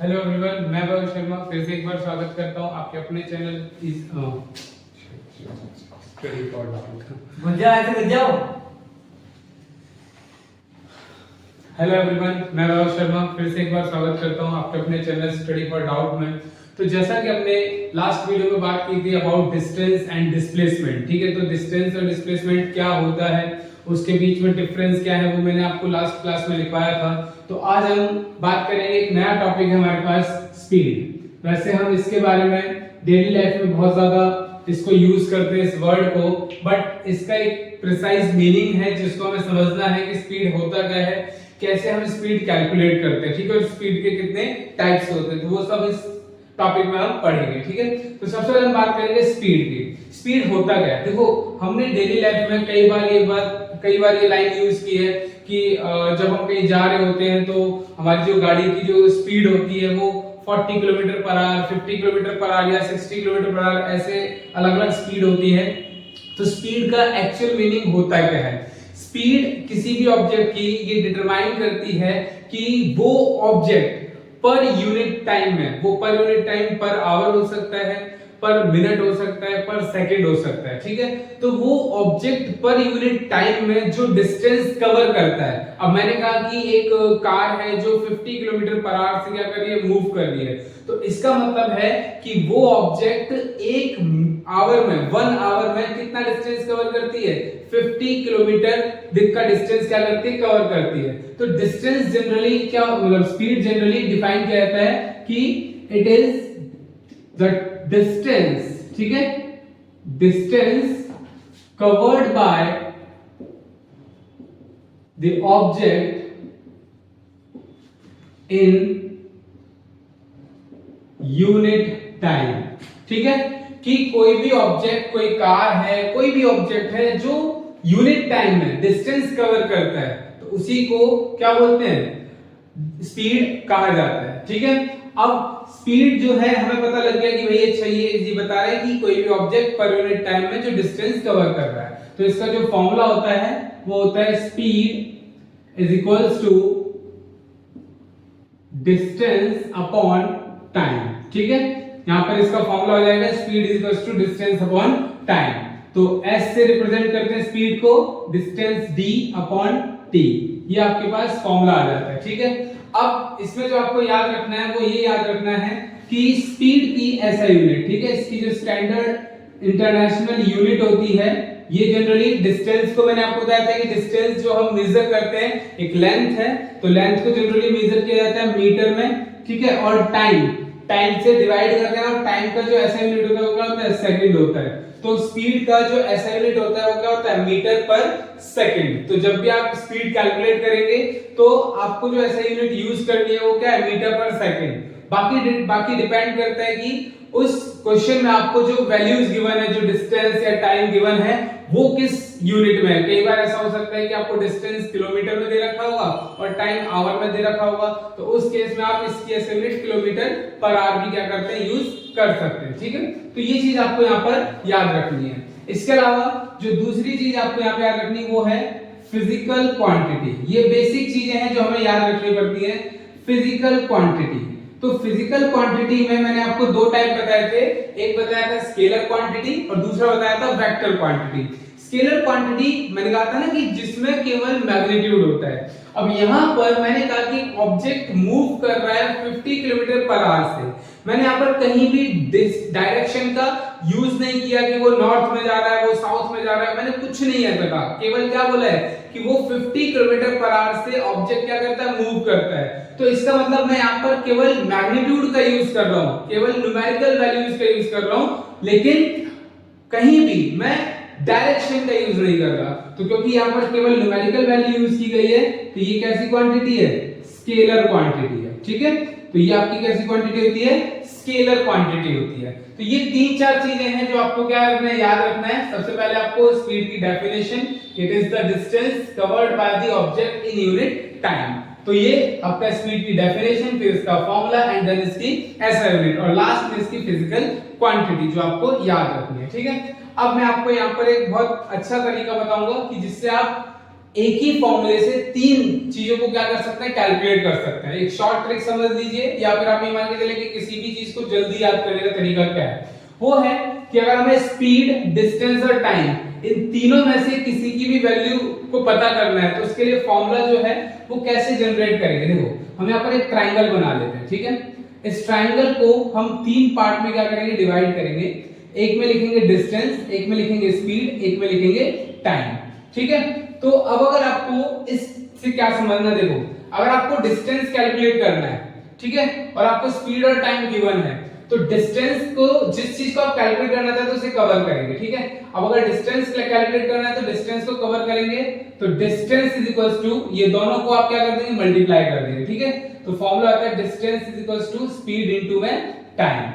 Hello everyone, मैं वरुण शर्मा फिर से एक बार स्वागत करता हूं आपके अपने channel study for doubt. Hello everyone, मैं वरुण शर्मा फिर से एक बार स्वागत करता हूं आपके अपने चैनल स्टडी फॉर डाउट में। तो जैसा कि हमने लास्ट वीडियो में बात की थी अबाउट डिस्टेंस एंड डिस्प्लेसमेंट, ठीक है। तो डिस्टेंस और डिस्प्लेसमेंट क्या होता है, उसके बीच में डिफरेंस क्या है, वो मैंने आपको लास्ट क्लास में लिखवाया था। तो आज हम बात करेंगे, एक नया टॉपिक है हमारे पास, स्पीड। वैसे हम इसके बारे में डेली लाइफ में बहुत ज्यादा इसको यूज करते हैं इस वर्ड को, बट इसका एक प्रिसाइज मीनिंग है जिसको हमें समझना है कि स्पीड होता क्या है, कैसे हम स्पीड कैलकुलेट करते हैं, ठीक है। और स्पीड के कितने टाइप्स होते हैं, तो वो सब इस टॉपिक में हम पढ़ेंगे, ठीक है। तो सबसे पहले हम बात करेंगे स्पीड की। स्पीड होता क्या है? देखो, हमने डेली लाइफ में कई बार ये लाइन यूज की है कि जब हम कहीं जा रहे होते हैं तो हमारी जो गाड़ी की जो स्पीड होती है वो 40 kilometre per hour, 50 kilometre per hour या 60 किलोमीटर पर आवर, ऐसे अलग अलग स्पीड होती है। तो स्पीड का एक्चुअल मीनिंग होता क्या है? स्पीड किसी भी ऑब्जेक्ट की ये डिटरमाइन करती है कि वो ऑब्जेक्ट पर यूनिट टाइम में, वो per unit time per hour हो सकता है, पर मिनट हो सकता है, पर सेकंड हो सकता है, ठीक है। तो वो ऑब्जेक्ट पर यूनिट टाइम में जो डिस्टेंस कवर करता है। अब मैंने कहा कि एक कार है जो 50 किलोमीटर पर आवर से क्या कर रही है, मूव कर रही है। तो इसका मतलब है कि वो ऑब्जेक्ट एक आवर में, 1 आवर में कितना डिस्टेंस कवर करती है? 50 किलोमीटर का डिस्टेंस क्या करती है, कवर करती है। तो डिस्टेंस जनरली क्या, मतलब स्पीड जनरली डिफाइन किया जाता है कि इट इज द डिस्टेंस, ठीक है, distance covered by the object in unit time, ठीक है। कि कोई भी ऑब्जेक्ट, कोई कार है, कोई भी ऑब्जेक्ट है जो यूनिट टाइम में डिस्टेंस कवर करता है, तो उसी को क्या बोलते हैं, स्पीड कहा जाता है, ठीक है। अब स्पीड जो है, हमें पता लग गया कि भाई अच्छा ये बता रहा है कि कोई भी ऑब्जेक्ट पर यूनिट टाइम में जो डिस्टेंस कवर कर रहा है। तो इसका जो फॉर्मूला होता है वो होता है speed is equals to distance upon time, ठीक है। यहां पर इसका फॉर्मूला हो जाएगा speed is equals to distance upon time. तो s से रिप्रेजेंट करते हैं स्पीड को, डिस्टेंस d अपॉन t, ये आपके पास फॉर्मूला आ जाता है, ठीक है। अब इसमें जो आपको याद रखना है वो ये याद रखना है कि स्पीड की SI यूनिट, ठीक है, इसकी जो स्टैंडर्ड इंटरनेशनल यूनिट होती है, ये जनरली डिस्टेंस को, मैंने आपको बताया था कि डिस्टेंस जो हम मेजर करते हैं, एक लेंथ है, तो लेंथ को जनरली मेजर किया जाता है मीटर में, ठीक है। और टाइम से डिवाइड करते हैं, और टाइम का जो SI यूनिट होता है वो क्या होता है, सेकंड होता है। तो स्पीड का जो SI यूनिट होता है वो क्या होता है, मीटर पर सेकंड। तो जब भी आप स्पीड कैलकुलेट करेंगे तो आपको जो SI यूनिट यूज करनी है वो क्या है, मीटर पर सेकंड। बाकी डिपेंड करता है कि उस क्वेश्चन में आपको जो वैल्यूज गिवन है, जो डिस्टेंस या टाइम गिवन है, वो किस यूनिट में है। कई बार ऐसा हो सकता है कि आपको डिस्टेंस किलोमीटर में दे रखा होगा और टाइम आवर में दे रखा होगा, तो उस केस में आप इसकी SI unit kilometre per hour भी क्या करते हैं, यूज कर सकते हैं, ठीक है। तो ये चीज आपको यहाँ पर याद रखनी है। इसके अलावा जो दूसरी चीज आपको यहाँ पे याद रखनी वो है फिजिकल क्वांटिटी। ये बेसिक चीजें हैं जो हमें याद रखनी पड़ती है। फिजिकल क्वांटिटी, तो फिजिकल क्वांटिटी में मैंने आपको दो टाइप बताए थे, एक बताया था स्केलर क्वांटिटी और दूसरा बताया था वेक्टर क्वांटिटी। स्केलर क्वांटिटी मैंने कहा था ना कि जिसमें केवल मैग्नीट्यूड होता है। अब यहां पर मैंने कहा कि ऑब्जेक्ट मूव कर रहा है 50 किलोमीटर पर आवर से। मैंने यहां पर कहीं भी डायरेक्शन का यूज नहीं किया कि वो नॉर्थ में जा रहा है, वो साउथ में जा रहा है, मैंने कुछ नहीं ऐसा कहा। केवल क्या बोला है कि वो 50 किलोमीटर पर आवर से ऑब्जेक्ट क्या करता है, मूव करता है। तो इसका मतलब मैं यहाँ पर केवल मैग्नीट्यूड का यूज कर रहा हूं, केवल न्यूमेरिकल वैल्यूज का यूज कर रहा हूं, लेकिन कहीं भी मैं डायरेक्शन का यूज नहीं कर रहा। तो क्योंकि यहाँ पर केवल न्यूमेरिकल वैल्यू यूज की गई है, तो ये कैसी क्वांटिटी है, स्केलर क्वांटिटी है, ठीक है। तो ये आपकी कैसी क्वांटिटी होती है, स्केलर क्वांटिटी होती है। तो ये तीन चार चीजें हैं जो आपको क्या रखना है, याद रखना है। सबसे पहले आपको स्पीड की definition, it is the distance covered by the object in unit time. तो ये आपका स्पीड की डेफिनेशन, फिर इसका फॉर्मूला एंड देन इसकी SI यूनिट, और लास्ट में इसकी फिजिकल क्वांटिटी जो आपको याद रखनी है, ठीक है। अब मैं आपको यहाँ पर एक बहुत अच्छा तरीका बताऊंगा कि जिससे आप एक ही फॉर्मूले से तीन चीजों को क्या कर सकते हैं, कैलकुलेट कर सकते हैं। एक शॉर्ट ट्रिक समझ लीजिए, या फिर आप ये मान के चले कि किसी भी चीज को जल्दी याद करने का तरीका क्या है, वो है कि अगर हमें स्पीड, डिस्टेंस और टाइम इन तीनों में से किसी की भी वैल्यू को पता करना है, तो उसके लिए फॉर्मूला जो है वो कैसे जनरेट करेंगे। देखो हम यहाँ पर एक ट्राइंगल बना लेते हैं, ठीक है। इस ट्राइंगल को हम तीन पार्ट में क्या करेंगे, डिवाइड करेंगे। एक में लिखेंगे डिस्टेंस, एक में लिखेंगे स्पीड, एक में लिखेंगे टाइम, ठीक है। तो अब अगर आपको इससे क्या समझना, देखो अगर आपको डिस्टेंस कैलकुलेट करना है, ठीक है, और आपको स्पीड और टाइम गिवन है, तो डिस्टेंस को, जिस चीज को आप कैलकुलेट करना चाहते हो उसे कवर करेंगे, ठीक है। अब अगर डिस्टेंस कैलकुलेट करना है तो डिस्टेंस को कवर करेंगे, तो डिस्टेंस इज इक्वल्स टू, ये दोनों को आप क्या कर देंगे, मल्टीप्लाई कर देंगे, ठीक है। तो फॉर्मूला आता है distance is equals to speed into में टाइम।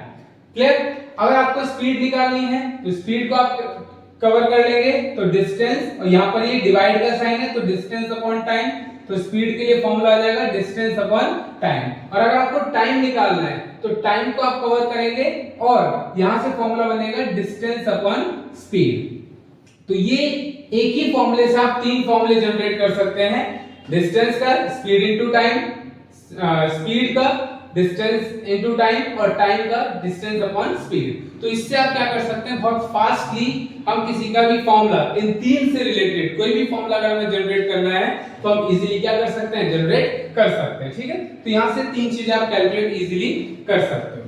क्लियर। अगर आपको स्पीड निकालनी है तो स्पीड को आप कवर कर लेंगे, तो डिस्टेंस, और यहां पर ये डिवाइड का साइन है, तो डिस्टेंस अपॉन टाइम, तो स्पीड के लिए फॉर्मूला आ जाएगा डिस्टेंस अपॉन टाइम। और अगर आपको टाइम निकालना है तो टाइम को आप कवर करेंगे, और यहां से फॉर्मूला बनेगा डिस्टेंस अपॉन स्पीड। तो ये एक ही फॉर्मूले से आप तीन फॉर्मूले जनरेट कर सकते हैं, डिस्टेंस का, स्पीड इनटू टाइम, स्पीड का डिस्टेंस इनटू टाइम, और टाइम का डिस्टेंस अपॉन स्पीड। तो इससे आप क्या कर सकते हैं, बहुत फास्टली हम किसी का भी फॉर्मूला इन तीन से रिलेटेड कोई भी फॉर्मूला अगर हमें जनरेट करना है तो हम इजीली क्या कर सकते हैं, जनरेट कर सकते हैं, ठीक है। तो यहां से तीन चीजें आप कैलकुलेट इजीली कर सकते हो।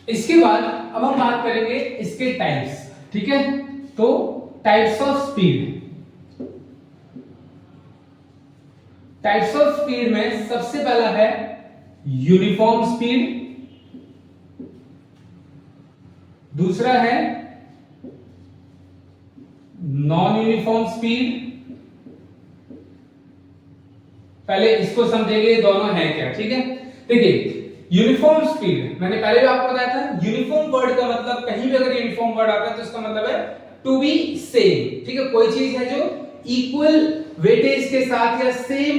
इसके बाद अब हम बात करेंगे इसके टाइप्स, ठीक है। तो types of speed, types of speed में सबसे पहला है यूनिफॉर्म स्पीड, दूसरा है नॉन यूनिफॉर्म स्पीड। पहले इसको समझेंगे दोनों है क्या, ठीक है। देखिए यूनिफॉर्म स्पीड, मैंने पहले भी आपको बताया था, यूनिफॉर्म वर्ड का मतलब, कहीं भी अगर यूनिफॉर्म वर्ड आता है तो इसका मतलब है टू बी सेम, ठीक है। कोई चीज है जो इक्वल वेटेज के साथ या सेम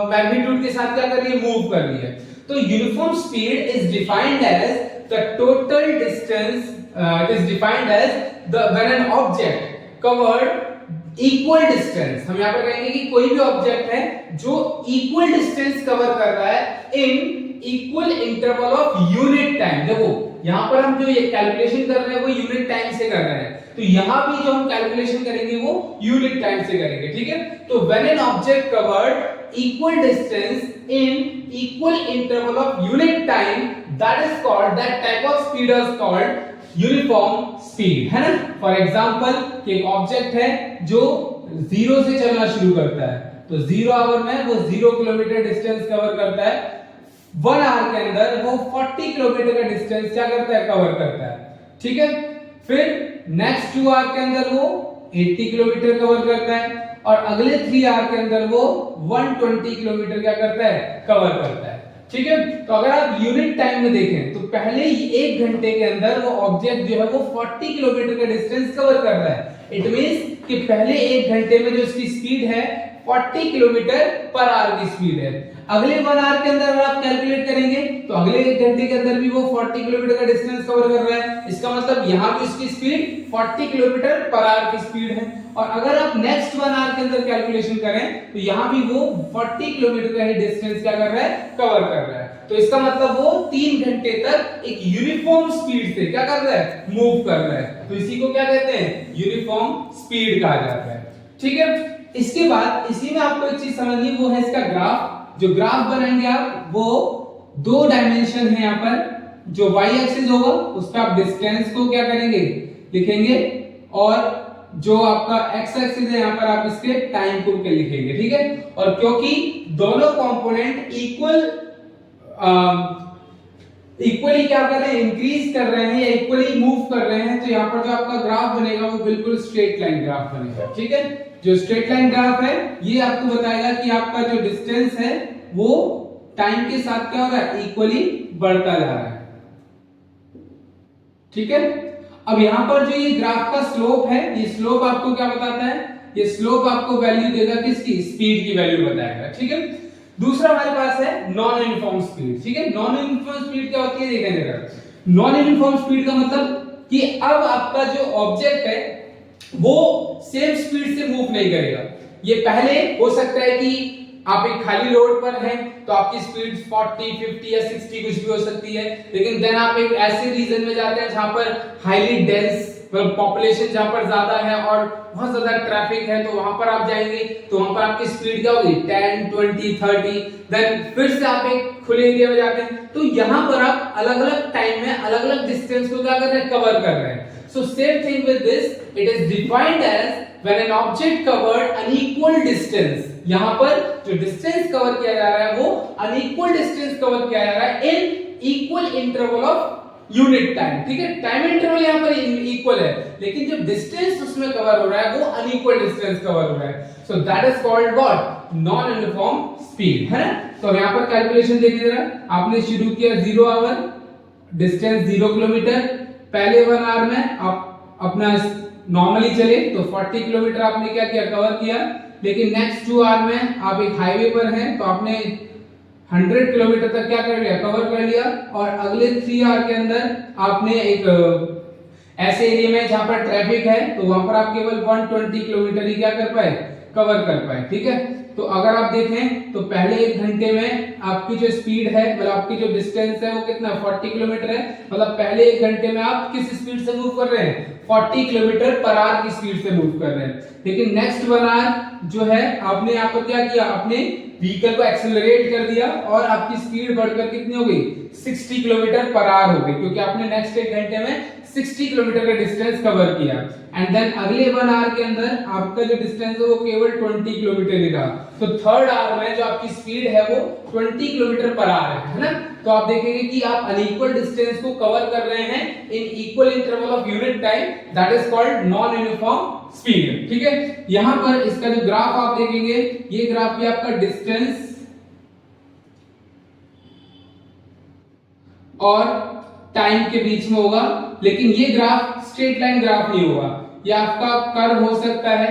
मैग्नीट्यूड के साथ क्या कर रही है, मूव कर रही है। तो uniform speed is defined as the total distance, it is defined as the when an object covered equal distance. हम यहां पर कहेंगे कि कोई भी ऑब्जेक्ट है जो इक्वल डिस्टेंस कवर कर रहा है इन equal interval of unit time. देखो यहां पर हम जो ये कैलकुलेशन कर रहे हैं वो यूनिट टाइम से कर रहे हैं, तो यहां भी जो हम कैलकुलेशन करेंगे वो यूनिट टाइम से करेंगे, ठीक है। तो when an object covered equal distance in equal interval of unit time, that is called, that type of speed is called uniform speed, है ना। फॉर एग्जांपल कि एक ऑब्जेक्ट है जो 0 से चलना शुरू करता है, तो 0 आवर में वो 0 किलोमीटर डिस्टेंस कवर करता है, 1 आवर के अंदर वो 40 किलोमीटर का डिस्टेंस क्या करता है, कवर करता है, ठीक है। फिर नेक्स्ट 2 आवर के अंदर वो 80 किलोमीटर कवर करता है, और अगले 3 आवर के अंदर वो 120 किलोमीटर क्या करता है, कवर करता है, ठीक है। तो अगर आप यूनिट टाइम में देखें तो पहले ही 1 घंटे के अंदर वो ऑब्जेक्ट जो है वो 40 किलोमीटर का डिस्टेंस कवर कर रहा है। इट मींस कि पहले 1 घंटे में जो इसकी स्पीड है 40 किलोमीटर पर आवर की स्पीड है। अगले 1 आवर के अंदर अगर आप कैलकुलेट करेंगे तो अगले 1 घंटे के अंदर भी वो 40 किलोमीटर का डिस्टेंस कवर कर रहा है। इसका मतलब यहां भी उसकी स्पीड 40 किलोमीटर पर आवर की स्पीड है। और अगर आप नेक्स्ट 1 आवर के अंदर कैलकुलेशन करें तो यहां भी वो 40 किलोमीटर का ही डिस्टेंस क्या कर रहा है, कवर कर रहा है। तो इसका मतलब वो 3 घंटे तक एक यूनिफॉर्म स्पीड से क्या कर रहा है, मूव कर रहा है। तो इसी को क्या कहते हैं, यूनिफॉर्म स्पीड कहा जाता है, ठीक है। इसके बाद इसी में आपको एक चीज समझनी, वो है इसका ग्राफ। जो ग्राफ बनाएंगे आप वो 2 डायमेंशन है यहाँ पर, जो y एक्सिस होगा उस पर आप डिस्टेंस को क्या करेंगे, लिखेंगे, और जो आपका x एक्सिस है यहाँ पर आप इसके टाइम को के लिखेंगे, ठीक है। और क्योंकि दोनों कंपोनेंट इक्वली क्या कर रहे हैं, इंक्रीज कर रहे हैं या इक्वली मूव कर रहे हैं, तो यहाँ पर जो आपका ग्राफ बनेगा वो बिल्कुल स्ट्रेट लाइन ग्राफ बनेगा, ठीक है। जो स्ट्रेट लाइन ग्राफ है ये आपको बताएगा कि आपका जो डिस्टेंस है वो टाइम के साथ क्या हो रहा है, इक्वली बढ़ता जा रहा है, ठीक है। अब यहां पर जो ये ग्राफ का स्लोप है, ये स्लोप आपको क्या बताता है, ये स्लोप आपको वैल्यू देगा किसकी, स्पीड की वैल्यू बताएगा, ठीक है। दूसरा हमारे पास है नॉन यूनिफॉर्म स्पीड, ठीक है। नॉन यूनिफॉर्म स्पीड क्या होती है, देखें जरा। नॉन यूनिफॉर्म स्पीड का मतलब कि अब आपका जो ऑब्जेक्ट है वो सेम स्पीड से मूव नहीं करेगा। ये पहले हो सकता है कि आप एक खाली रोड पर हैं तो आपकी स्पीड 40, 50 या 60 कुछ भी हो सकती है, लेकिन देन आप एक ऐसे रीजन में जाते हैं जहां पर हाईली डेंस पॉपुलेशन जहां पर ज्यादा है और बहुत ज्यादा ट्रैफिक है, तो वहां पर आप जाएंगे तो वहां पर आपकी स्पीड क्या होगी 10, 20, 30। देन फिर से आप एक खुले एरिया में जाते हैं तो यहां पर आप अलग-अलग टाइम में अलग-अलग डिस्टेंस को क्या कर रहे हैं, कवर कर रहे हैं। So same thing with this, it is defined as when an object covered unequal distance, यहाँ पर जो डिस्टेंस कवर किया जा रहा है वो अनइक्वल डिस्टेंस कवर किया जा रहा है इन equal interval of unit time. ठीक है, टाइम इंटरवल यहाँ पर इक्वल है लेकिन जो डिस्टेंस उसमें कवर हो रहा है वो अनइक्वल डिस्टेंस कवर हो रहा है। So that is called what, non uniform speed, है ना। तो यहाँ पर कैलकुलेशन देखिए जरा, आपने शुरू किया 0 आवर, डिस्टेंस 0 किलोमीटर, पहले 1 आवर में आप अपना नॉर्मली चले तो 40 किलोमीटर आपने क्या किया, कवर किया, लेकिन नेक्स्ट 2 आवर में आप एक हाईवे पर हैं तो आपने 100 किलोमीटर तक क्या कर लिया, कवर कर लिया, और अगले 3 आवर के अंदर आपने एक ऐसे एरिया में जहां पर ट्रैफिक है तो वहां पर आप केवल 120 किलोमीटर ही क्या कर पाए, कवर कर पाए। ठीक है, तो अगर आप देखें तो पहले 1 घंटे में आपकी जो स्पीड है, मतलब आपकी जो डिस्टेंस है वो कितना 40 किलोमीटर है, मतलब पहले 1 घंटे में आप किस स्पीड से मूव कर रहे हैं, 40 किलोमीटर पर आवर की स्पीड से मूव कर रहे हैं। लेकिन नेक्स्ट 1 आवर जो है आपने यहाँ पर क्या किया, अपने व्हीकल को एक्सेलरेट कर दिया और आपकी स्पीड बढ़कर कितनी हो गई, 60 किलोमीटर पर आवर हो गई, क्योंकि आपने नेक्स्ट 1 घंटे में 60 किलोमीटर का डिस्टेंस कवर किया। एंड देन अगले 1 आवर के अंदर आपका जो डिस्टेंस है वो केवल 20 किलोमीटर ही रहा, तो थर्ड आवर में जो आपकी स्पीड है वो 20 किलोमीटर पर आवर है ना। तो आप देखेंगे कि आप अनइक्वल डिस्टेंस को कवर कर रहे हैं इन equal interval of unit time, that is called non uniform speed. ठीक है, यहां पर इसका जो ग्राफ आप देखेंगे, ये ग्राफ भी आपका डिस्टेंस और टाइम के बीच में होगा, लेकिन ये ग्राफ स्ट्रेट लाइन ग्राफ नहीं होगा, ये आपका कर्व हो सकता है,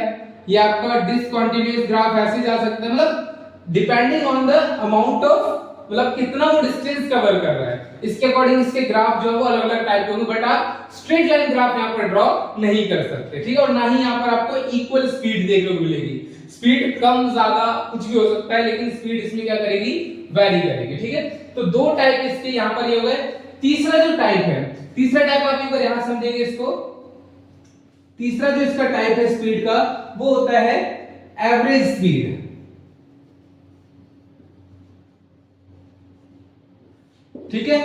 ये आपका डिसकंटीन्यूअस ग्राफ ऐसे जा सकता है, मतलब depending on the amount of, मतलब कितना वो डिस्टेंस कवर कर रहा है, इसके अकॉर्डिंग इसके ग्राफ जो है वो अलग-अलग टाइप के होंगे, बट आप स्ट्रेट लाइन ग्राफ यहां पर ड्रॉ नहीं कर सकते। ठीक है, और ना ही यहां पर आपको इक्वल स्पीड देखने को मिलेगी, स्पीड कम ज्यादा कुछ भी हो सकता है, लेकिन स्पीड इसमें क्या करेगी, वेरी करेगी। ठीक है, तो दो टाइप इसके यहां पर ये हो गए। तीसरा जो टाइप है, तीसरा टाइप आप एक बार यहां समझेंगे इसको, तीसरा जो इसका टाइप है स्पीड का वो होता है एवरेज स्पीड। ठीक है,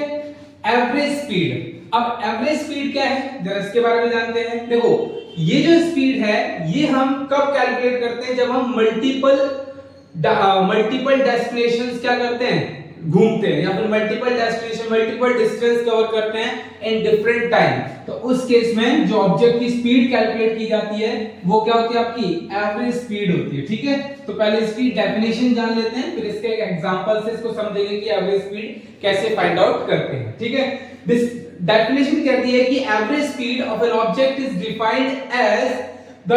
एवरेज स्पीड। अब एवरेज स्पीड क्या है, जरा इसके बारे में जानते हैं। देखो, ये जो स्पीड है ये हम कब कैलकुलेट करते हैं, जब हम मल्टीपल डेस्टिनेशंस क्या करते हैं, घूमते हैं, या फिर multiple destination, multiple distance cover करते हैं इन डिफरेंट टाइम, तो उस केस में जो ऑब्जेक्ट की स्पीड कैलकुलेट की जाती है वो क्या होती है, आपकी एवरेज स्पीड होती है। ठीक है, तो पहले इसकी डेफिनेशन जान लेते हैं, फिर इसके एक एग्जांपल से इसको समझेंगे कि एवरेज स्पीड कैसे फाइंड आउट करते हैं। ठीक है, दिस डेफिनेशन कहती है कि average speed of an object is defined as the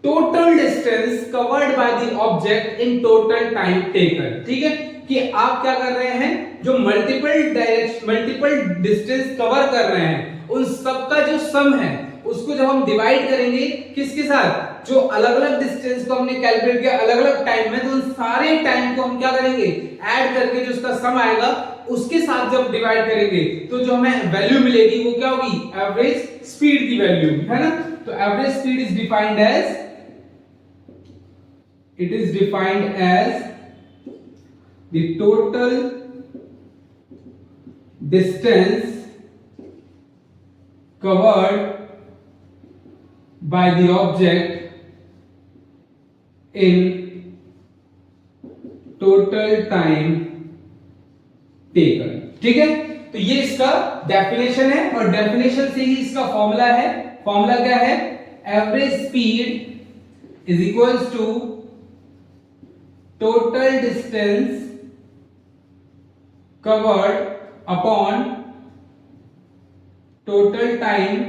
total distance covered by the object in total time taken. ठीक है, कि आप क्या कर रहे हैं, जो मल्टीपल डिस्टेंस कवर कर रहे हैं उन सबका जो सम है उसको जब हम डिवाइड करेंगे किसके साथ, जो अलग-अलग डिस्टेंस को हमने कैलकुलेट किया अलग-अलग टाइम में, तो उन सारे टाइम को हम क्या करेंगे, ऐड करके जो उसका सम आएगा उसके साथ जब डिवाइड करेंगे तो जो हमें वैल्यू मिलेगी वो क्या होगी, एवरेज स्पीड की वैल्यू, है ना। तो average speed is defined as, it is defined as the total distance covered by the object in total time taken। ठीक है, तो ये इसका डेफिनेशन है और डेफिनेशन से ही इसका फॉर्मूला है। फॉर्मूला क्या है, average speed is equals to total distance covered upon total time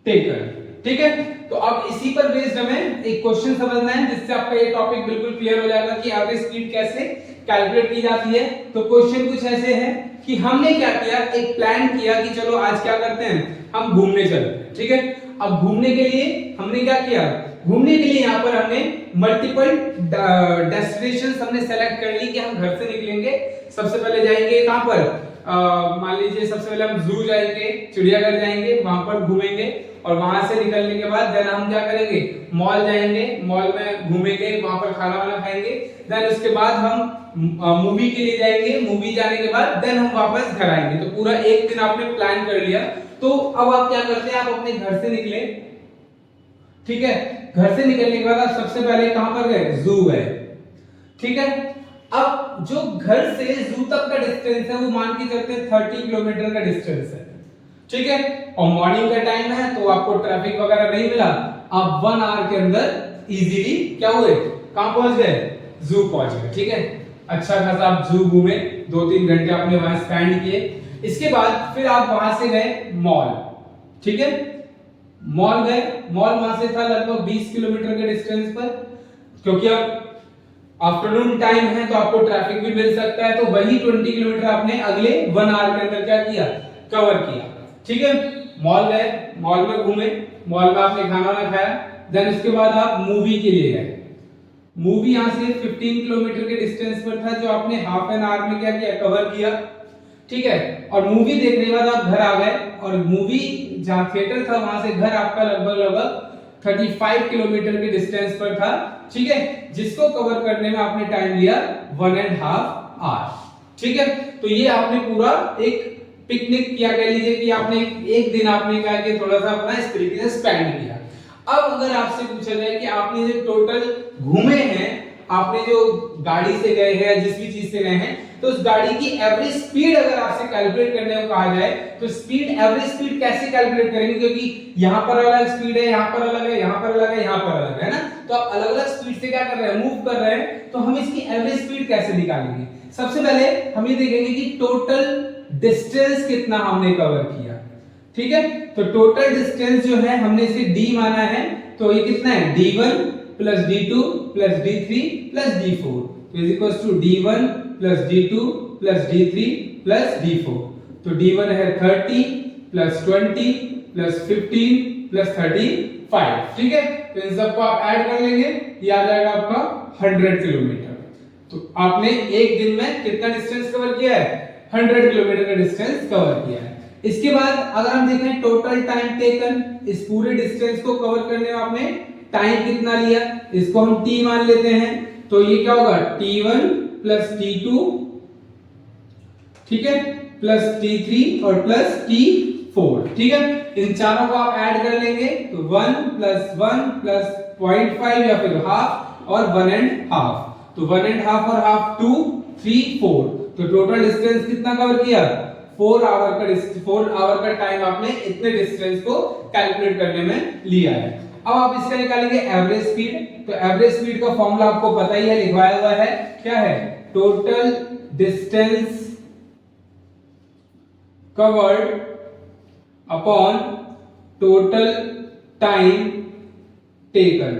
taken। ठीक है, तो अब इसी पर बेस्ड हमें एक क्वेश्चन समझना है जिससे आपका ये टॉपिक बिल्कुल क्लियर हो जाएगा कि एवरेज स्पीड कैसे कैलकुलेट की जाती है। तो क्वेश्चन कुछ ऐसे है कि हमने क्या किया, एक प्लान किया कि चलो आज क्या करते हैं, हम घूमने चलते हैं, ठीक है। अब घूमने के लिए हमने क्या किया, घूमने के लिए यहाँ पर हमने मल्टीपल डेस्टिनेशंस हमने सेलेक्ट कर ली कि हम घर से निकलेंगे, सबसे पहले जाएंगे कहाँ पर, मान लीजिए सबसे पहले हम जू जाएंगे, चिड़ियाघर जाएंगे, वहां पर घूमेंगे, और वहां से निकलने के बाद देन हम क्या करेंगे, मॉल जाएंगे, मॉल में घूमेंगे, वहां पर खाना वाना खाएंगे, देन उसके बाद हम मूवी के लिए जाएंगे, मूवी जाने के बाद देन हम वापस घर आएंगे। तो पूरा एक दिन आपने प्लान कर लिया। तो अब आप क्या करते हैं, आप अपने घर से निकले, ठीक है, घर से निकलने के बाद आप सबसे पहले कहां पर गए, जू गए, ठीक है। अब जो घर से जू तक का डिस्टेंस है वो मान के चलते हैं 30 किलोमीटर का डिस्टेंस है, ठीक है। और मॉर्निंग का टाइम है तो आपको ट्रैफिक वगैरह नहीं मिला, आप 1 आवर के अंदर इजीली क्या हुए, कहां पहुंच गए, जू पहुंच गए, ठीक है। अच्छा खासा आप जू घूमे, 2-3 घंटे आपने वहां स्पेंड किए। इसके बाद फिर आप वहां से गए मॉल, ठीक है, मॉल गए, मॉल वहां से था लगभग 20 किलोमीटर के डिस्टेंस पर, क्योंकि अब आफ्टरनून टाइम है तो आपको ट्रैफिक भी मिल सकता है, तो वही 20 किलोमीटर आपने अगले 1 आवर के अंदर क्या किया, कवर किया, ठीक है। मॉल गए, मॉल में घूमे, मॉल में आपने खाना वाना खाया, देन उसके बाद आप मूवी के लिए गए। मूवी यहां से 15 किलोमीटर के डिस्टेंस पर था, जो आपने हाफ एन आवर में क्या किया, कवर किया, ठीक है। और मूवी देखने के बाद आप घर आ गए, और मूवी जहां थिएटर था वहां से घर आपका लगभग 35 किलोमीटर के डिस्टेंस पर था, ठीक है, जिसको कवर करने में आपने टाइम लिया 1.5 आवर, ठीक है। तो ये आपने पूरा एक पिकनिक किया, कह लीजिए कि आपने एक दिन आपने क्या किया, थोड़ा सा अपना इस तरीके से स्पेंड किया। अब अगर आपसे पूछा जाए कि आपने जो टोटल घूमे हैं, आपने जो गाड़ी से गए हैं, जिस भी चीज से गए हैं, तो उस गाड़ी की एवरेज स्पीड अगर आपसे कैलकुलेट करने को कहा जाए तो स्पीड, एवरेज स्पीड कैसे कैलकुलेट करेंगे, क्योंकि यहां पर अलग स्पीड है, यहां पर अलग है, यहां पर अलग है, यहां पर अलग है ना, तो आप अलग अलग स्पीड से क्या कर रहे हैं, मूव कर रहे हैं, तो हम इसकी एवरेज स्पीड कैसे निकालेंगे। सबसे पहले हम ये देखेंगे कि टोटल डिस्टेंस कितना हमने कवर किया, ठीक है। तो टोटल डिस्टेंस जो है हमने इसे d माना है, तो ये कितना है, d1 plus d2 plus d3 plus d4, तो is equals to d1 plus d2 plus d3 plus d4। तो d1 है 30 प्लस 20 प्लस 15 प्लस 35, ठीक है। तो इन सबको आप ऐड कर लेंगे, ये आ जाएगा आपका 100 किलोमीटर। तो आपने एक दिन में कितना डिस्टेंस कवर किया है, 100 किलोमीटर का डिस्टेंस कवर किया है। इसके बाद अगर हम देखें टोटल टाइम टेकन, इस पूरे डिस्टेंस को कवर करने में आपने टाइम कितना लिया, इसको हम t मान लेते हैं, तो ये क्या होगा, t1 प्लस t2, ठीक है, प्लस t3 और प्लस t4, ठीक है। इन चारों को आप ऐड कर लेंगे तो 1 प्लस 1 प्लस 0.5 या फिर हाफ और 1.5, तो 1.5 और हाफ 2 3 4, तो टोटल डिस्टेंस कितना कवर किया, 4 आवर का टाइम आपने इतने डिस्टेंस को कैलकुलेट करने में लिया है। अब आप इसका निकालेंगे एवरेज स्पीड, तो एवरेज स्पीड का फॉर्मूला आपको पता ही है, लिखवाया हुआ है, क्या है, total distance covered upon total time taken,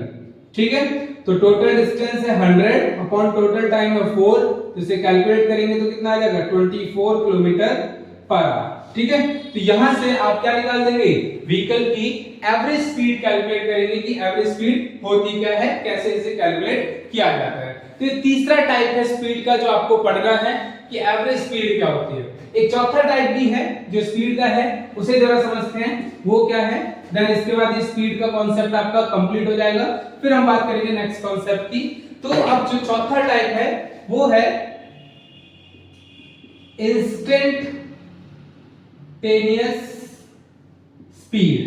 ठीक है। तो टोटल डिस्टेंस है 100 अपॉन टोटल टाइम है 4, तो इसे कैलकुलेट करेंगे तो कितना आ जाएगा, 24 किलोमीटर पर आवर, ठीक है। तो यहां से आप क्या निकाल देंगे, व्हीकल की एवरेज स्पीड कैलकुलेट करेंगे कि एवरेज स्पीड होती क्या है, कैसे इसे कैलकुलेट किया जाता है। तो ये तीसरा टाइप है स्पीड का जो आपको पढ़ना है कि एवरेज स्पीड क्या होती है। एक चौथा टाइप भी है जो स्पीड का है, उसे जरा समझते हैं वो क्या है, देन इसके बाद ये स्पीड का कॉन्सेप्ट आपका कंप्लीट हो जाएगा, फिर हम बात करेंगे नेक्स्ट कॉन्सेप्ट की। तो अब जो चौथा टाइप है वो है इंस्टेंटेनियस स्पीड,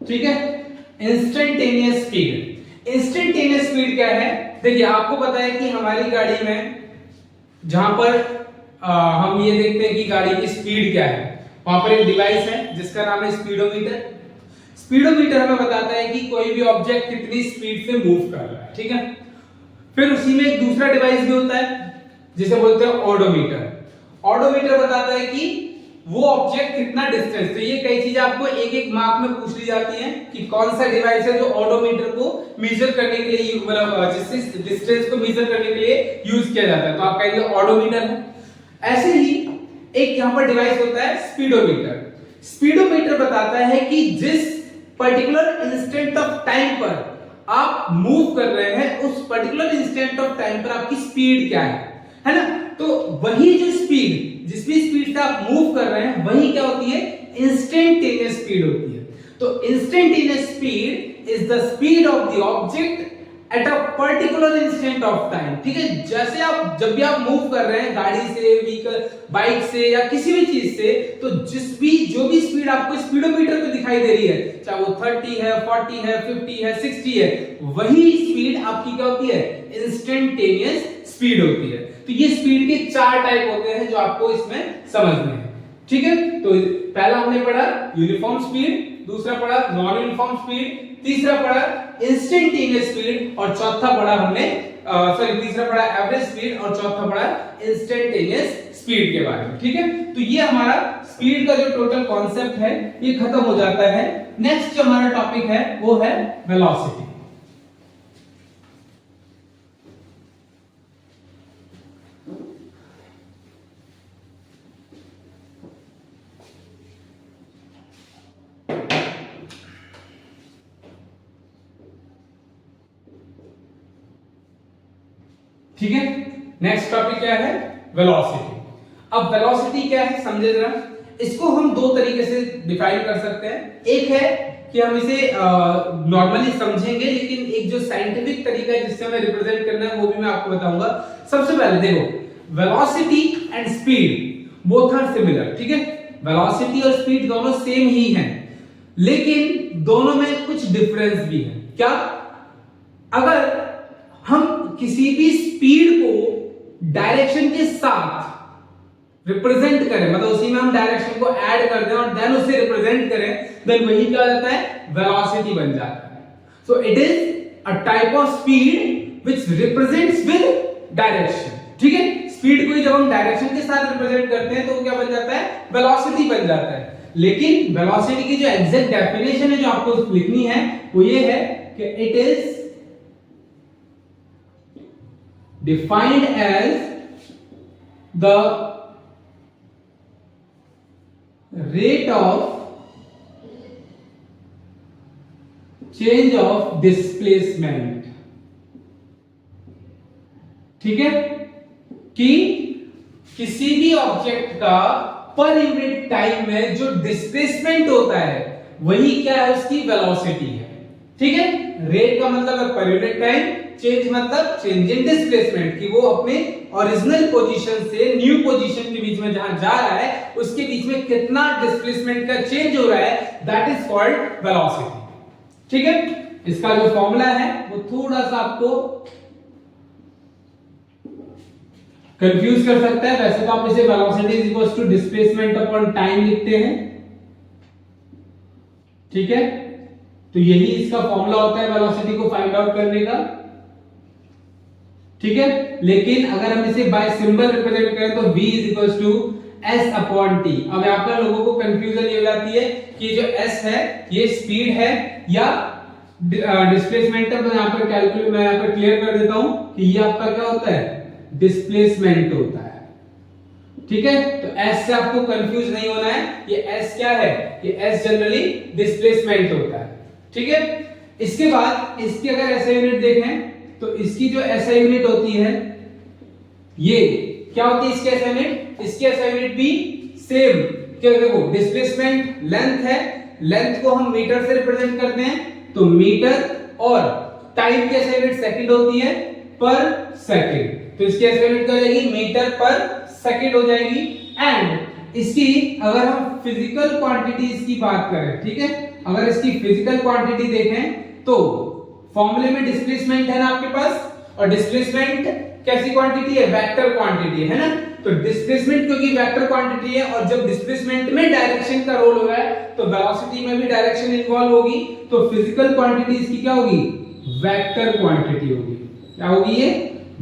ठीक है। इंस्टेंटेनियस स्पीड, इंस्टेंटेनियस स्पीड क्या है, देखिए आपको पता है कि हमारी गाड़ी में जहां पर हम ये देखते हैं कि गाड़ी की स्पीड क्या है, वहां पर एक डिवाइस है जिसका नाम है स्पीडोमीटर। स्पीडोमीटर हमें बताता है कि कोई भी ऑब्जेक्ट कितनी स्पीड से मूव कर रहा है, ठीक है। फिर उसी में एक दूसरा डिवाइस भी होता है जिसे बोलते हैं ओडोमीटर। ओडोमीटर बताता है कि वो ऑब्जेक्ट कितना डिस्टेंस। तो ये कई चीजें आपको एक एक मार्क में पूछ ली जाती हैं कि कौन सा डिवाइस है जो ओडोमीटर को मेजर करने के लिए मतलब जिससे डिस्टेंस को मेजर करने के लिए यूज किया जाता है, तो आप कहेंगे ओडोमीटर है। ऐसे ही एक यहां पर डिवाइस होता है स्पीडोमीटर। स्पीडोमीटर बताता है कि जिस पर्टिकुलर इंस्टेंट ऑफ टाइम पर आप मूव कर रहे हैं उस पर्टिकुलर इंस्टेंट ऑफ टाइम पर आपकी स्पीड क्या है ना। तो वही जो स्पीड जिस भी स्पीड से आप मूव कर रहे हैं वही क्या होती है, इंस्टेंटेनियस स्पीड होती है। तो instantaneous speed is the speed of the object at a particular instant of time. ठीक है, जैसे आप जब भी आप मूव कर रहे हैं गाड़ी से, व्हीकल, बाइक से या किसी भी चीज से, तो जो भी स्पीड आपको स्पीडोमीटर पे दिखाई दे रही है, चाहे वो 30 है, 40 है, 50 है, 60 है, वही स्पीड आपकी क्या होती है, इंस्टेंटेनियस स्पीड होती है। तो ये स्पीड के 4 टाइप होते हैं जो आपको इसमें समझने हैं। ठीक है, तो पहला हमने पढ़ा यूनिफॉर्म स्पीड, दूसरा पढ़ा नॉन यूनिफॉर्म स्पीड, तीसरा पढ़ा इंस्टेंटेनियस स्पीड और चौथा पढ़ा हमने तीसरा पढ़ा एवरेज स्पीड और चौथा पढ़ा इंस्टेंटेनियस स्पीड के बारे में। ठीक है, तो ये हमारा स्पीड का जो टोटल कॉन्सेप्ट है ये खत्म हो जाता है। नेक्स्ट जो हमारा टॉपिक है वो है वेलोसिटी। ठीक है, नेक्स्ट टॉपिक क्या है, वेलोसिटी। अब वेलोसिटी क्या है समझे जरा। इसको हम दो तरीके से डिफाइन कर सकते हैं। एक है कि हम इसे नॉर्मली समझेंगे, लेकिन एक जो साइंटिफिक तरीका है जिससे हमें रिप्रेजेंट करना है वो भी मैं आपको बताऊंगा। सबसे पहले देखो, velocity and speed both are similar. ठीक है, वेलोसिटी और स्पीड दोनों सेम ही हैं, लेकिन दोनों में कुछ डिफरेंस भी है। क्या, अगर हम किसी भी स्पीड को डायरेक्शन के साथ रिप्रेजेंट करें, मतलब उसी में हम डायरेक्शन को ऐड कर दें और देन उसे रिप्रेजेंट करें, देन वही क्या हो जाता है, वेलोसिटी बन जाता है। So it is a type of speed which represents with direction. ठीक है, स्पीड को जब हम डायरेक्शन के साथ रिप्रेजेंट करते हैं तो वो क्या बन जाता है, वेलोसिटी बन जाता है। लेकिन वेलोसिटी की जो एग्जैक्ट डेफिनेशन है जो आपको लिखनी है वो ये है कि it is defined as the rate of change of displacement। ठीक है, कि किसी भी ऑब्जेक्ट का पर यूनिट टाइम में जो डिस्प्लेसमेंट होता है वही क्या है, उसकी वेलोसिटी है। ठीक है, रेट का मतलब है पर यूनिट टाइम, चेंज मतलब चेंज इन डिस्प्लेसमेंट, कि वो अपने ओरिजिनल पोजीशन से न्यू पोजीशन के बीच में जहां जा रहा है उसके बीच में कितना डिस्प्लेसमेंट का चेंज हो रहा है, दैट इज कॉल्ड वेलोसिटी। ठीक है, इसका जो फॉर्मूला है वो थोड़ा सा आपको कंफ्यूज कर सकता है। वैसे तो आप इसे velocity is equal to displacement upon time लिखते हैं। ठीक है, तो यही इसका फॉर्मूला होता है वेलोसिटी को फाइंड आउट करने का। ठीक है, लेकिन अगर हम इसे बाय सिंबल रिप्रेजेंट करें तो v is equal to s upon t. अब यहां पर लोगों को कंफ्यूजन ये हो जाती है कि जो s है ये स्पीड है या डिस्प्लेसमेंट है। मैं यहां पर क्लियर कर देता हूं कि ये आपका क्या होता है, डिस्प्लेसमेंट होता है। ठीक है, तो s से आपको कंफ्यूज नहीं होना है, ये s क्या है, ये s जनरली डिस्प्लेसमेंट होता है। ठीक है, इसके बाद इसकी अगर SI यूनिट देखें तो इसकी जो SI यूनिट होती है ये क्या होती है, इसकी SI यूनिट, इसकी SI यूनिट भी सेम। क्या देखो, डिस्प्लेसमेंट लेंथ है, लेंथ को हम मीटर से रिप्रेजेंट करते हैं, तो मीटर, और टाइम की SI यूनिट सेकंड होती है पर सेकंड, तो इसकी SI यूनिट क्या हो जाएगी, मीटर पर सेकंड हो जाएगी। एंड इसकी अगर हम फिजिकल क्वांटिटीज की बात करें, ठीक है, अगर इसकी फिजिकल क्वांटिटी देखें तो फॉर्मूले में डिस्प्लेसमेंट है ना आपके पास, और डिस्प्लेसमेंट कैसी क्वांटिटी है, वेक्टर क्वांटिटी है ना। तो डिस्प्लेसमेंट क्योंकि वेक्टर क्वांटिटी है और जब डिस्प्लेसमेंट में डायरेक्शन का रोल हो रहा है तो वेलोसिटी में भी डायरेक्शन इन्वॉल्व होगी, तो फिजिकल क्वांटिटी इसकी क्या होगी, वेक्टर क्वांटिटी होगी। क्या होगी ये,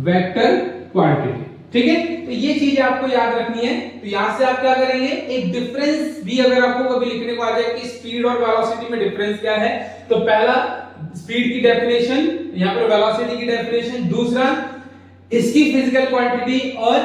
वेक्टर क्वांटिटी। ठीक है, तो ये चीजें आपको याद रखनी है। तो यहां से आप क्या करेंगे, एक डिफरेंस भी अगर आपको कभी लिखने को आ जाए कि स्पीड और वेलोसिटी में डिफरेंस क्या है, तो पहला स्पीड की डेफिनेशन, यहां पर वेलोसिटी की डेफिनेशन, दूसरा इसकी फिजिकल क्वांटिटी और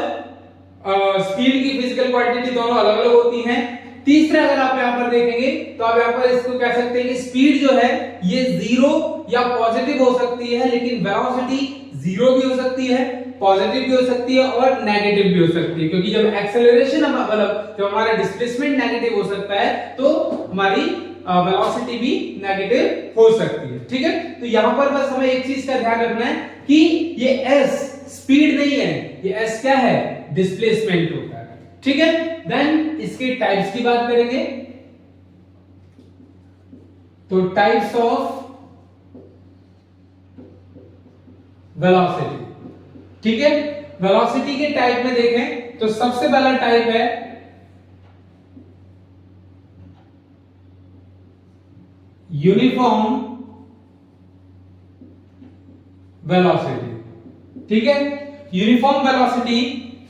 स्पीड की फिजिकल क्वांटिटी दोनों अलग अलग होती हैं। तीसरा अगर आप यहां पर देखेंगे तो आप यहां पर इसको कह सकते हैं कि स्पीड जो है ये जीरो या पॉजिटिव हो सकती है, लेकिन वेलोसिटी जीरो भी हो सकती है, पॉजिटिव भी हो सकती है और नेगेटिव भी हो सकती है, क्योंकि जब एक्सेलरेशन मतलब जब हमारा डिस्प्लेसमेंट नेगेटिव हो सकता है तो हमारी वेलोसिटी भी नेगेटिव हो सकती है। ठीक है, तो यहां पर बस हमें एक चीज का ध्यान रखना है कि ये s स्पीड नहीं है, ये s क्या है, डिस्प्लेसमेंट होता है। ठीक है, देन इसके टाइप्स की बात करेंगे। तो टाइप्स ऑफ वेलोसिटी, ठीक है, वेलोसिटी के टाइप में देखें तो सबसे पहला टाइप है यूनिफॉर्म वेलोसिटी। ठीक है, यूनिफॉर्म वेलोसिटी,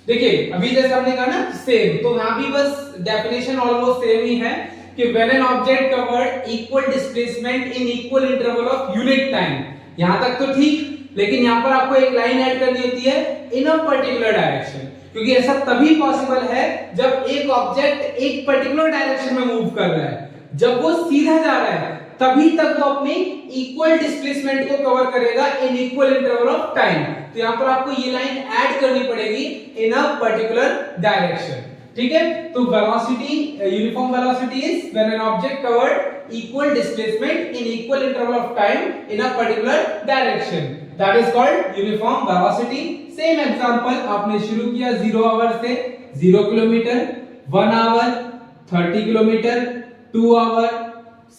देखिए अभी जैसे हमने कहा ना सेम, तो यहां भी बस डेफिनेशन ऑलमोस्ट सेम ही है कि when an object covered equal displacement in equal interval of unit time, यहां तक तो ठीक, लेकिन यहां पर आपको एक लाइन ऐड करनी होती है इन अ पर्टिकुलर डायरेक्शन, क्योंकि ऐसा तभी पॉसिबल है जब एक ऑब्जेक्ट एक पर्टिकुलर डायरेक्शन में मूव कर रहा है। जब वो सीधा जा रहा है तभी तक वो अपनी इक्वल डिस्प्लेसमेंट को कवर करेगा इन इक्वल इंटरवल ऑफ टाइम। तो यहां पर आपको ये लाइन ऐड करनी पड़ेगी इन अ पर्टिकुलर डायरेक्शन। ठीक है, तो velocity, uniform velocity is when an object covered equal displacement in equal interval of time in a particular direction, that is called uniform velocity. Same example आपने शुरू किया 0 hour से, 0 kilometre, 1 hour 30 kilometre, 2 hour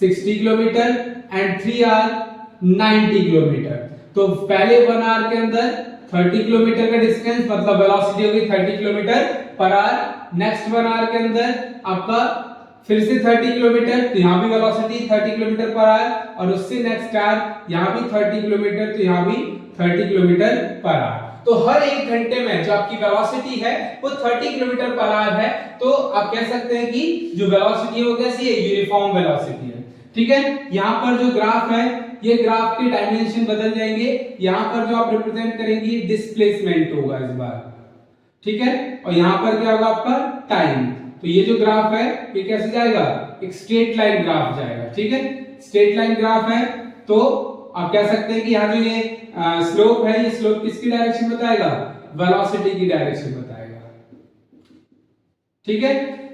60 kilometre and 3 hour 90 kilometre. तो पहले 1 our के अंदर 30 kilometre का distance, मतलब वेलोसिटी होगी 30 kilometre per hour. Next 1 our के अंदर आपका फिर से 30 किलोमीटर, तो यहां भी वेलोसिटी 30 किलोमीटर पर आवर, और उससे नेक्स्ट आवर यहां भी 30 किलोमीटर, तो यहां भी 30 किलोमीटर पर आवर। तो हर एक घंटे में जो आपकी वेलोसिटी है वो 30 किलोमीटर पर आवर है। तो आप कह सकते हैं कि जो वेलोसिटी है वो कैसी है, यूनिफॉर्म वेलोसिटी है। ठीक है, यहां पर जो ग्राफ है, ये ग्राफ के डायमेंशन बदल जाएंगे, यहां पर जो आप रिप्रेजेंट करेंगे डिस्प्लेसमेंट होगा इस बार। ठीक है, और यहां पर क्या होगा आपका टाइम। तो ये जो ग्राफ है ये कैसे जाएगा, एक स्ट्रेट लाइन ग्राफ जाएगा। ठीक है, स्ट्रेट लाइन ग्राफ है, तो आप कह सकते हैं कि यहाँ जो ये स्लोप है, ये स्लोप किसकी डायरेक्शन बताएगा, वेलोसिटी की डायरेक्शन बताएगा। ठीक है,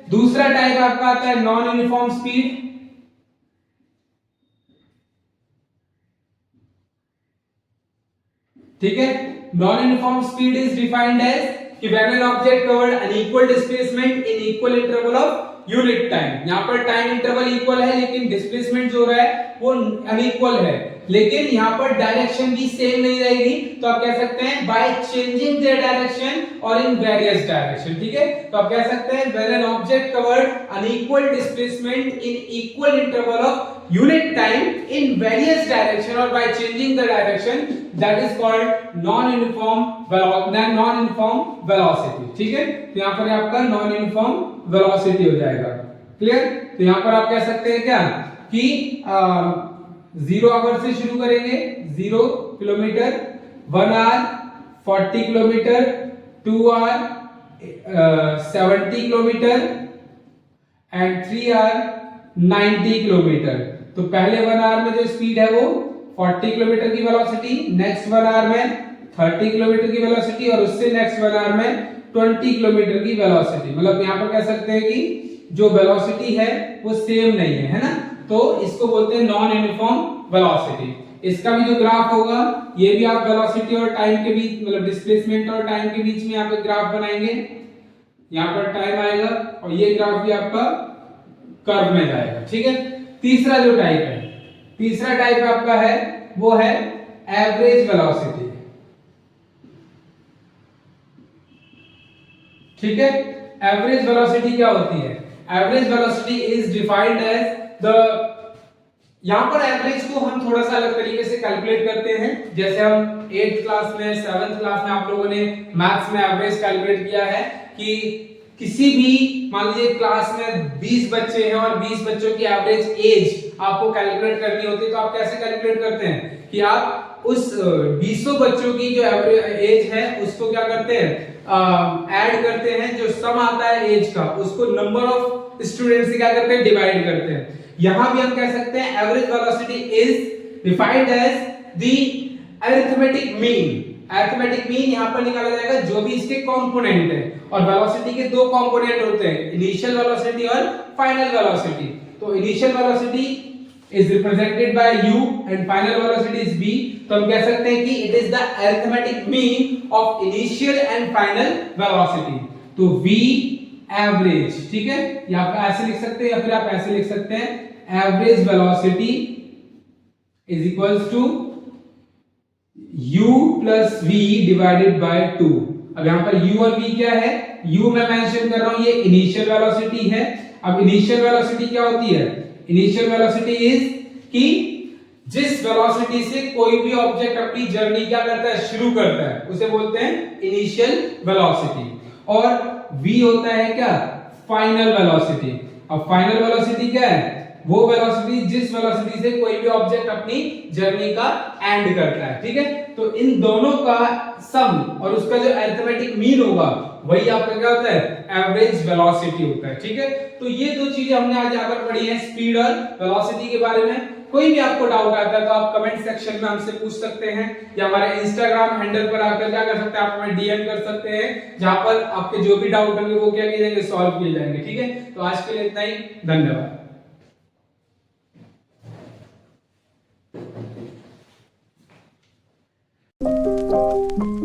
दूसरा टाइप आपका आता है नॉन यूनिफॉर्म स्पीड। ठीक है, non uniform speed is defined as कि when an object covered an equal displacement in equal interval of unit time. यहां पर टाइम इंटरवल इक्वल है, लेकिन डिस्प्लेसमेंट जो रहा है वो अनइक्वल है, लेकिन यहां पर डायरेक्शन भी सेम नहीं रहेगी। तो आप कह सकते हैं बाय चेंजिंग देयर डायरेक्शन और इन वेरियस डायरेक्शन। ठीक है, तो आप कह सकते हैं when an object covered an equal displacement in equal interval of unit time in various direction or by changing the direction, that is called non-uniform velocity। ठीक है, तो यहाँ पर आपका non uniform velocity हो जाएगा। क्लियर, तो यहाँ पर आप कह सकते हैं क्या कि 0 आवर से शुरू करेंगे, 0 kilometre, 1 hour 40 kilometre, 2 hour 70 kilometre and 3 hour 90 kilometre. तो पहले 1 आवर में जो स्पीड है वो 40 किलोमीटर की वेलोसिटी, नेक्स्ट 1 आवर में 30 किलोमीटर की वेलोसिटी, और उससे नेक्स्ट 1 आवर में 20 किलोमीटर की वेलोसिटी। मतलब यहां पर कह सकते हैं कि जो वेलोसिटी है वो सेम नहीं है, है ना, तो इसको बोलते हैं नॉन यूनिफॉर्म वेलोसिटी। इसका भी जो ग्राफ होगा, ये भी आप वेलोसिटी और टाइम के बीच, मतलब डिस्प्लेसमेंट और टाइम के बीच में यहाँ पे ग्राफ बनाएंगे। यहाँ पर टाइम आएगा और ये ग्राफ भी आपका कर्व में जाएगा। ठीक है, तीसरा जो टाइप है, तीसरा टाइप आपका है वो है एवरेज वेलोसिटी। ठीक है, एवरेज वेलोसिटी क्या होती है, average velocity is defined as the यहाँ पर एवरेज को हम थोड़ा सा अलग तरीके से कैलकुलेट करते हैं। जैसे हम 8th क्लास में 7th क्लास में आप लोगों ने मैथ्स में एवरेज कैलकुलेट किया है कि किसी भी मान लीजिए क्लास में 20 बच्चे हैं और 20 बच्चों की एवरेज एज आपको कैलकुलेट करनी होती है, तो आप कैसे कैलकुलेट करते हैं कि आप उस 20 बच्चों की जो एवरेज एज है उसको क्या करते हैं, ऐड करते हैं, जो सम आता है एज का उसको नंबर ऑफ स्टूडेंट्स से क्या करते हैं, डिवाइड करते हैं। यहां भी हम कह सकते हैं average velocity is defined as the arithmetic mean. Arithmetic mean यहां पर निकाला जाएगा जो भी इसके कंपोनेंट है, और वेलोसिटी के दो कंपोनेंट होते हैं, इनिशियल वेलोसिटी और फाइनल वेलोसिटी। तो initial velocity is represented by u and final velocity is v। तो हम कह सकते हैं कि it is the arithmetic mean of initial and final velocity। तो v average, ठीक है, या आप ऐसे लिख सकते हैं या फिर आप ऐसे लिख सकते हैं average velocity is equals to u plus v divided by 2। अब यहां पर u और v क्या है, u मैं मेंशन कर रहा हूं ये इनिशियल वेलोसिटी है। अब इनिशियल वेलोसिटी क्या होती है, इनिशियल वेलोसिटी इज कि जिस वेलोसिटी से कोई भी ऑब्जेक्ट अपनी जर्नी क्या करता है, शुरू करता है, उसे बोलते हैं इनिशियल वेलोसिटी। और v होता है क्या, फाइनल वेलोसिटी। अब फाइनल वेलोसिटी क्या है, वो वेलोसिटी जिस वेलोसिटी से कोई भी ऑब्जेक्ट अपनी जर्नी का एंड करता है, ठीक है। तो इन दोनों का सम और उसका जो अरिथमेटिक मीन होगा वही आपका क्या होता है, एवरेज वेलोसिटी होता है, ठीक है। तो ये दो चीजें हमने आज यहाँ पर पढ़ी है, स्पीड और वेलोसिटी के बारे में। कोई भी आपको डाउट आता है तो आप कमेंट सेक्शन में हमसे पूछ सकते हैं, या हमारे इंस्टाग्राम हैंडल पर आकर क्या कर सकते हैं, आप हमें डीएम कर सकते हैं, जहां पर आपके जो भी डाउट होंगे वो क्या किए जाएंगे, सॉल्व किए जाएंगे, ठीक है। तो आज के लिए इतना ही, धन्यवाद। Thank you.